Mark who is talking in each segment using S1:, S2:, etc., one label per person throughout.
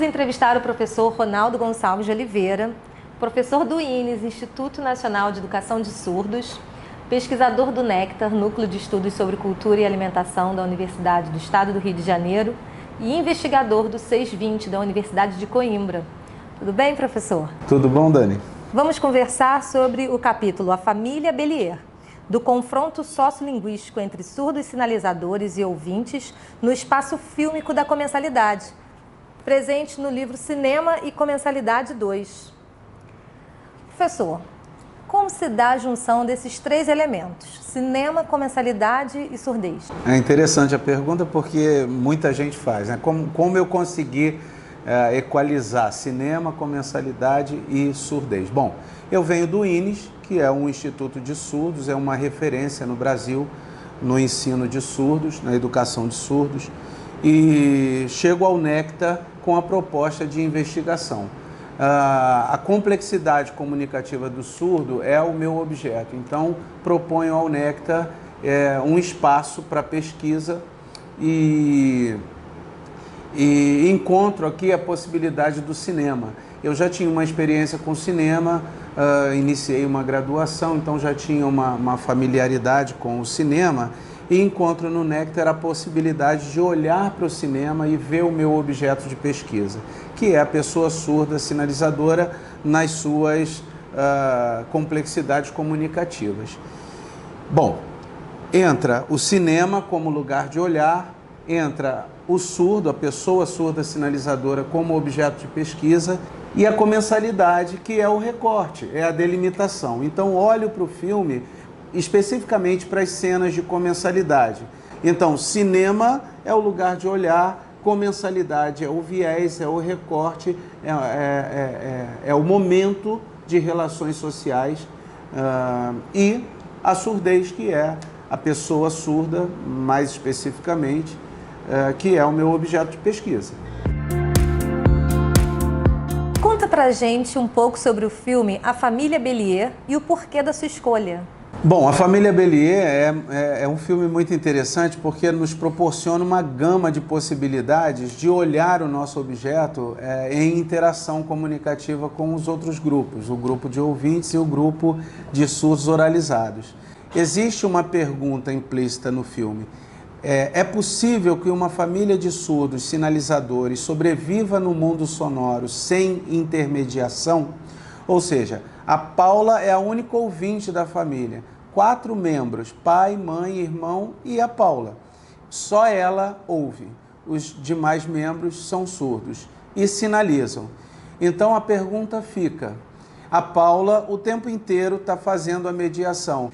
S1: entrevistar o professor Ronaldo Gonçalves de Oliveira, professor do INES, Instituto Nacional de Educação de Surdos, pesquisador do Néctar, Núcleo de Estudos sobre Cultura e Alimentação da Universidade do Estado do Rio de Janeiro e investigador do 620 da Universidade de Coimbra. Tudo bem, professor?
S2: Tudo bom, Dani?
S1: Vamos conversar sobre o capítulo A Família Bélier, do confronto sociolinguístico entre surdos sinalizadores e ouvintes no espaço fílmico da comensalidade, presente no livro Cinema e Comensalidade 2. Professor, como se dá a junção desses três elementos, cinema, comensalidade e surdez?
S2: É interessante a pergunta porque muita gente faz, né? Como eu consegui equalizar cinema, comensalidade e surdez? Bom, eu venho do INES, que é um instituto de surdos, é uma referência no Brasil no ensino de surdos, na educação de surdos, e chego ao Néctar com a proposta de investigação. A complexidade comunicativa do surdo é o meu objeto, então proponho ao Néctar um espaço para pesquisa e encontro aqui a possibilidade do cinema. Eu já tinha uma experiência com cinema, iniciei uma graduação, então já tinha uma familiaridade com o cinema e encontro no Néctar a possibilidade de olhar para o cinema e ver o meu objeto de pesquisa, que é a pessoa surda sinalizadora nas suas complexidades comunicativas. Bom, entra o cinema como lugar de olhar, entra o surdo, a pessoa surda sinalizadora como objeto de pesquisa e a comensalidade, que é o recorte, é a delimitação. Então, olho para o filme especificamente para as cenas de comensalidade. Então, cinema é o lugar de olhar, comensalidade é o viés, é o recorte, é o momento de relações sociais e a surdez, que é a pessoa surda, mais especificamente, que é o meu objeto de pesquisa.
S1: Conta pra gente um pouco sobre o filme A Família Bélier e o porquê da sua escolha.
S2: Bom, A Família Bélier é um filme muito interessante porque nos proporciona uma gama de possibilidades de olhar o nosso objeto em interação comunicativa com os outros grupos, o grupo de ouvintes e o grupo de surdos oralizados. Existe uma pergunta implícita no filme. É possível que uma família de surdos sinalizadores sobreviva no mundo sonoro sem intermediação? Ou seja, a Paula é a única ouvinte da família. 4 membros, pai, mãe, irmão e a Paula. Só ela ouve. Os demais membros são surdos e sinalizam. Então a pergunta fica... A Paula o tempo inteiro está fazendo a mediação.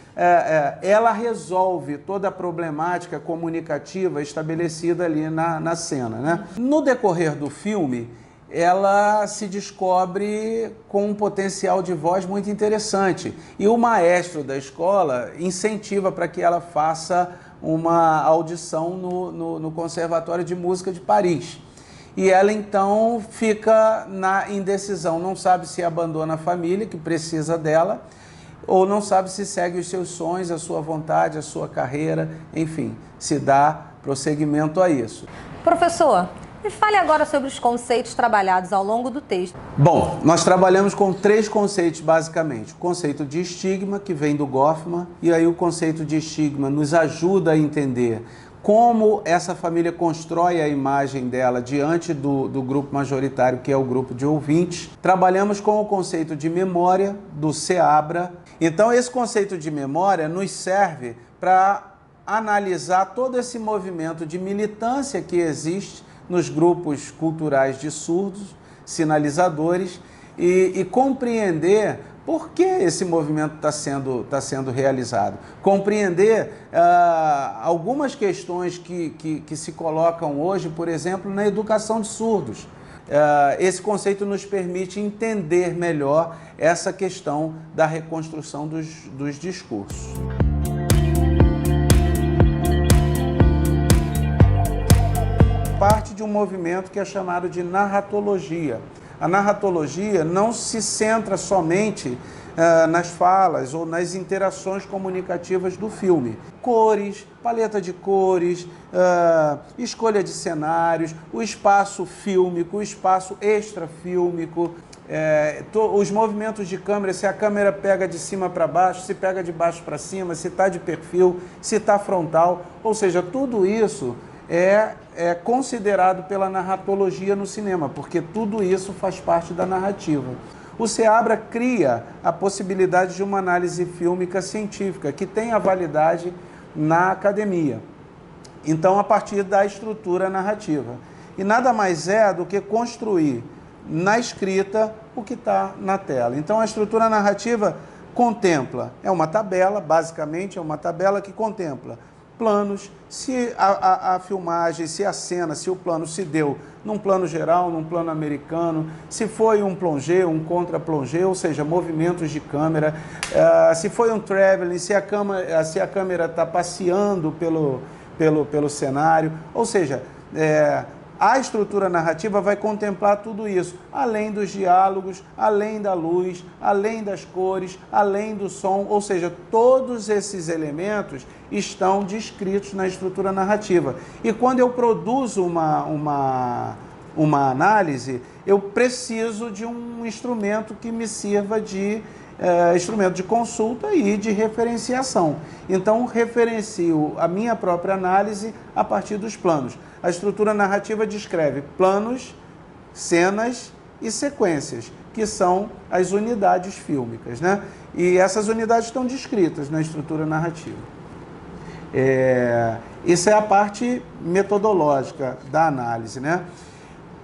S2: Ela resolve toda a problemática comunicativa estabelecida ali na cena, né? No decorrer do filme, ela se descobre com um potencial de voz muito interessante. E o maestro da escola incentiva para que ela faça uma audição no Conservatório de Música de Paris. E ela então fica na indecisão, não sabe se abandona a família, que precisa dela, ou não sabe se segue os seus sonhos, a sua vontade, a sua carreira, enfim, se dá prosseguimento a isso.
S1: Professor, me fale agora sobre os conceitos trabalhados ao longo do texto.
S2: Bom, nós trabalhamos com 3 conceitos basicamente. O conceito de estigma, que vem do Goffman, e aí o conceito de estigma nos ajuda a entender como essa família constrói a imagem dela diante do grupo majoritário, que é o grupo de ouvintes. Trabalhamos com o conceito de memória, do Seabra. Então, esse conceito de memória nos serve para analisar todo esse movimento de militância que existe nos grupos culturais de surdos, sinalizadores, e compreender por que esse movimento está sendo realizado. Compreender algumas questões que se colocam hoje, por exemplo, na educação de surdos. Esse conceito nos permite entender melhor essa questão da reconstrução dos discursos. Parte de um movimento que é chamado de narratologia. A narratologia não se centra somente nas falas ou nas interações comunicativas do filme. cores, paleta de cores, escolha de cenários, o espaço fílmico, o espaço extrafílmico, os movimentos de câmera, se a câmera pega de cima para baixo, se pega de baixo para cima, se está de perfil, se está frontal, ou seja, tudo isso é considerado pela narratologia no cinema, porque tudo isso faz parte da narrativa. O Seabra cria a possibilidade de uma análise fílmica científica, que tem a validade na academia. Então, a partir da estrutura narrativa. E nada mais é do que construir na escrita o que está na tela. Então, a estrutura narrativa contempla, é uma tabela, basicamente é uma tabela que contempla planos, se a filmagem, se a cena, se o plano se deu num plano geral, num plano americano, se foi um plongé, um contra-plongé, ou seja, movimentos de câmera, se foi um traveling, se a câmera está passeando pelo cenário, ou seja, a estrutura narrativa vai contemplar tudo isso, além dos diálogos, além da luz, além das cores, além do som, ou seja, todos esses elementos estão descritos na estrutura narrativa. E quando eu produzo uma análise, eu preciso de um instrumento que me sirva de instrumento de consulta e de referenciação. Então, referencio a minha própria análise a partir dos planos. A estrutura narrativa descreve planos, cenas e sequências, que são as unidades fílmicas, né? E essas unidades estão descritas na estrutura narrativa. Isso é a parte metodológica da análise, né?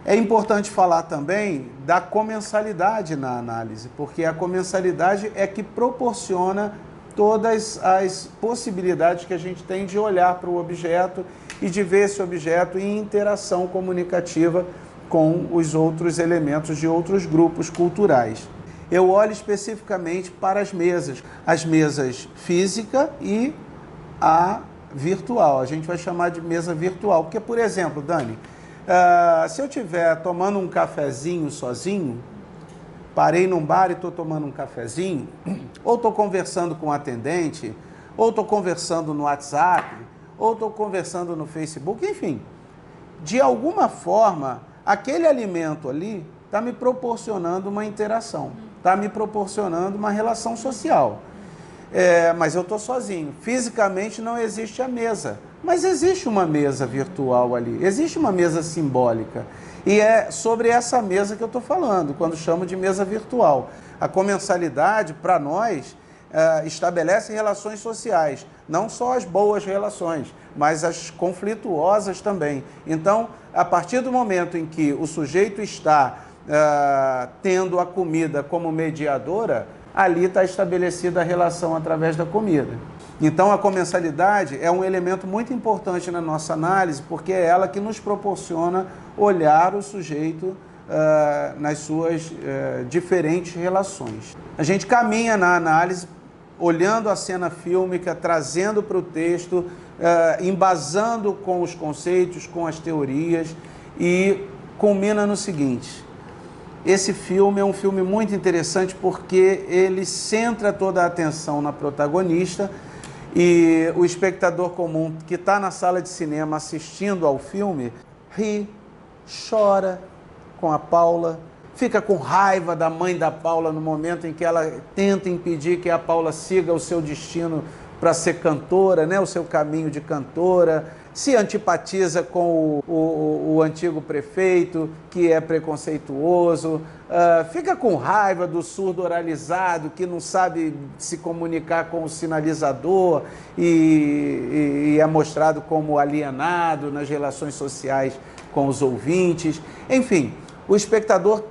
S2: É importante falar também da comensalidade na análise, porque a comensalidade é que proporciona todas as possibilidades que a gente tem de olhar para o objeto e de ver esse objeto em interação comunicativa com os outros elementos de outros grupos culturais. Eu olho especificamente para as mesas física e a virtual. A gente vai chamar de mesa virtual, porque, por exemplo, Dani, se eu estiver tomando um cafezinho sozinho, parei num bar e estou tomando um cafezinho, ou estou conversando com o atendente, ou estou conversando no WhatsApp, ou estou conversando no Facebook, enfim, de alguma forma, aquele alimento ali está me proporcionando uma interação, está me proporcionando uma relação social. Mas eu estou sozinho. Fisicamente não existe a mesa, mas existe uma mesa virtual ali, existe uma mesa simbólica. E é sobre essa mesa que eu estou falando, quando chamo de mesa virtual. A comensalidade, para nós, estabelece relações sociais, não só as boas relações, mas as conflituosas também. Então, a partir do momento em que o sujeito está tendo a comida como mediadora, ali está estabelecida a relação através da comida. Então, a comensalidade é um elemento muito importante na nossa análise, porque é ela que nos proporciona olhar o sujeito nas suas diferentes relações. A gente caminha na análise olhando a cena fílmica, trazendo para o texto, embasando com os conceitos, com as teorias, e culmina no seguinte: esse filme é um filme muito interessante porque ele centra toda a atenção na protagonista, e o espectador comum que está na sala de cinema assistindo ao filme ri, chora com a Paula, fica com raiva da mãe da Paula no momento em que ela tenta impedir que a Paula siga o seu destino para ser cantora, né, o seu caminho de cantora, se antipatiza com o antigo prefeito, que é preconceituoso, fica com raiva do surdo oralizado, que não sabe se comunicar com o sinalizador e é mostrado como alienado nas relações sociais com os ouvintes. Enfim, o espectador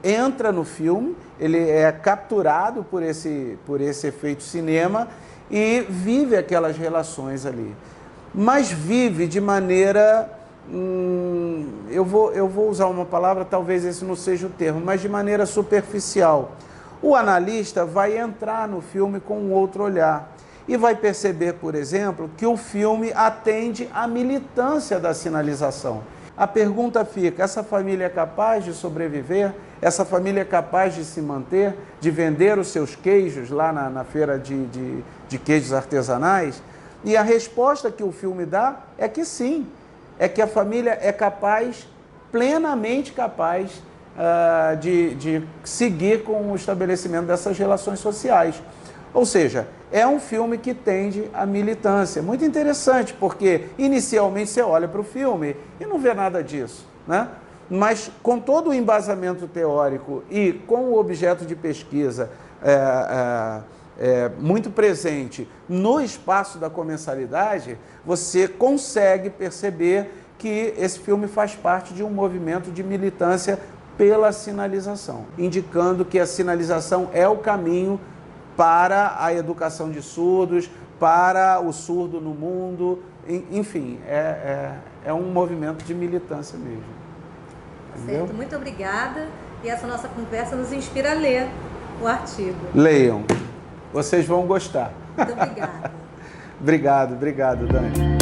S2: entra no filme, ele é capturado por esse efeito cinema e vive aquelas relações ali. Mas vive de maneira, eu vou usar uma palavra, talvez esse não seja o termo, mas de maneira superficial. O analista vai entrar no filme com um outro olhar e vai perceber, por exemplo, que o filme atende à militância da sinalização. a pergunta fica, essa família é capaz de sobreviver? Essa família é capaz de se manter, de vender os seus queijos lá na feira de queijos artesanais? E a resposta que o filme dá é que sim, é que a família é capaz, plenamente capaz, de seguir com o estabelecimento dessas relações sociais. Ou seja, é um filme que tende à militância. Muito interessante, porque inicialmente você olha para o filme e não vê nada disso, né? Mas com todo o embasamento teórico e com o objeto de pesquisa muito presente no espaço da comensalidade, você consegue perceber que esse filme faz parte de um movimento de militância pela sinalização, indicando que a sinalização é o caminho para a educação de surdos, para o surdo no mundo, enfim, é um movimento de militância mesmo. Entendeu?
S1: Certo, muito obrigada. E essa nossa conversa nos inspira a ler o artigo.
S2: Leiam, vocês vão gostar.
S1: Muito obrigada.
S2: Obrigado, Dani.